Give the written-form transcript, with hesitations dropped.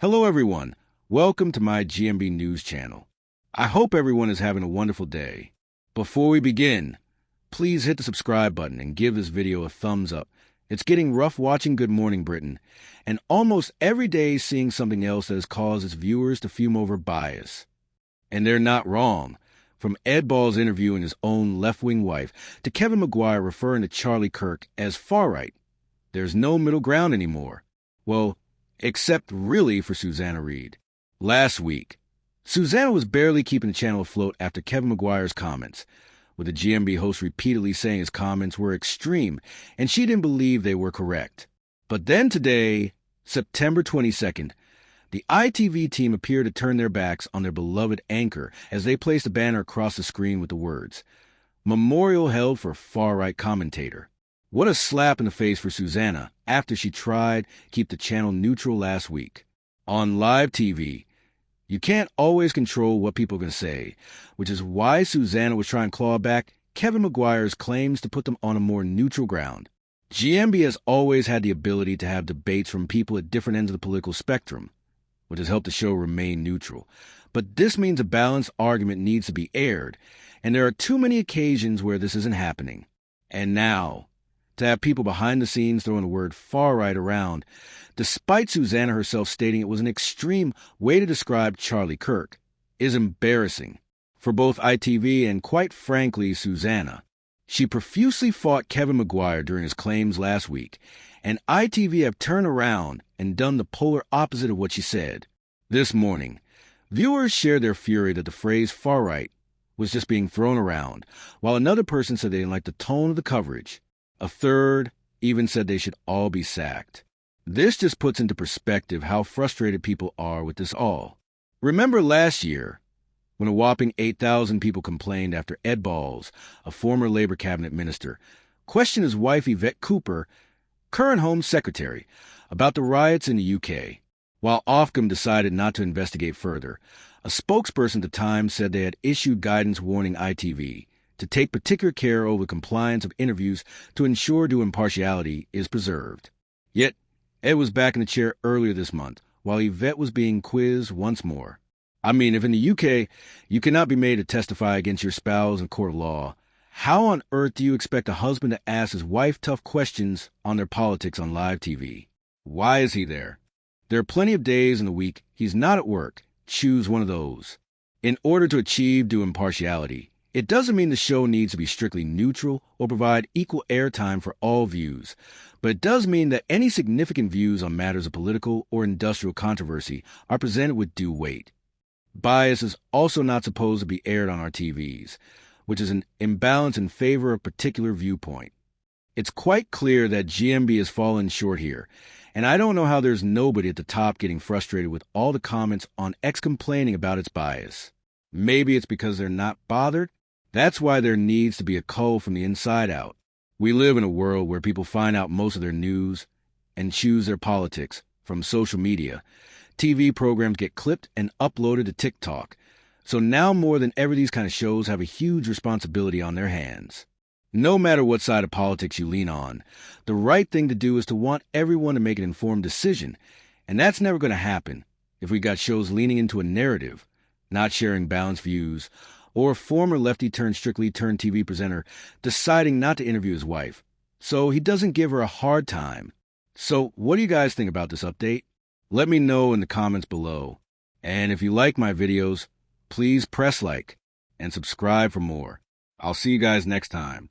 Hello everyone, welcome to my GMB news channel. I hope everyone is having a wonderful day. Before we begin, please hit the subscribe button and give this video a thumbs up. It's getting rough watching Good Morning Britain, and almost every day seeing something else that has caused its viewers to fume over bias. And they're not wrong. From Ed Ball's interviewing his own left-wing wife to Kevin Maguire referring to Charlie Kirk as far-right, there's no middle ground anymore. Well, except really for Susanna Reid. Last week, Susanna was barely keeping the channel afloat after Kevin Maguire's comments, with the GMB host repeatedly saying his comments were extreme and she didn't believe they were correct. But then today, September 22nd, the ITV team appeared to turn their backs on their beloved anchor as they placed a banner across the screen with the words, "Memorial held for far-right commentator." What a slap in the face for Susanna after she tried to keep the channel neutral last week. On live TV, you can't always control what people are going to say, which is why Susanna was trying to claw back Kevin Maguire's claims to put them on a more neutral ground. GMB has always had the ability to have debates from people at different ends of the political spectrum, which has helped the show remain neutral. But this means a balanced argument needs to be aired, and there are too many occasions where this isn't happening. And now, to have people behind the scenes throwing the word far-right around, despite Susanna herself stating it was an extreme way to describe Charlie Kirk, is embarrassing for both ITV and, quite frankly, Susanna. She profusely fought Kevin Maguire during his claims last week, and ITV have turned around and done the polar opposite of what she said. This morning, viewers shared their fury that the phrase far-right was just being thrown around, while another person said they didn't like the tone of the coverage. A third even said they should all be sacked. This just puts into perspective how frustrated people are with this all. Remember last year, when a whopping 8,000 people complained after Ed Balls, a former Labour cabinet minister, questioned his wife Yvette Cooper, current Home Secretary, about the riots in the UK. While Ofcom decided not to investigate further, a spokesperson at the time said they had issued guidance warning ITV to take particular care over compliance of interviews to ensure due impartiality is preserved. Yet, Ed was back in the chair earlier this month, while Yvette was being quizzed once more. I mean, if in the UK you cannot be made to testify against your spouse in court of law, how on earth do you expect a husband to ask his wife tough questions on their politics on live TV? Why is he there? There are plenty of days in the week he's not at work. Choose one of those. In order to achieve due impartiality, it doesn't mean the show needs to be strictly neutral or provide equal airtime for all views, but it does mean that any significant views on matters of political or industrial controversy are presented with due weight. Bias is also not supposed to be aired on our TVs, which is an imbalance in favor of a particular viewpoint. It's quite clear that GMB has fallen short here, and I don't know how there's nobody at the top getting frustrated with all the comments on X complaining about its bias. Maybe it's because they're not bothered. That's why there needs to be a cull from the inside out. We live in a world where people find out most of their news and choose their politics from social media. TV programs get clipped and uploaded to TikTok. So now more than ever, these kind of shows have a huge responsibility on their hands. No matter what side of politics you lean on, the right thing to do is to want everyone to make an informed decision. And that's never going to happen if we got shows leaning into a narrative, not sharing balanced views, or a former lefty-turned-strictly-turned TV presenter deciding not to interview his wife, so he doesn't give her a hard time. So what do you guys think about this update? Let me know in the comments below. And if you like my videos, please press like and subscribe for more. I'll see you guys next time.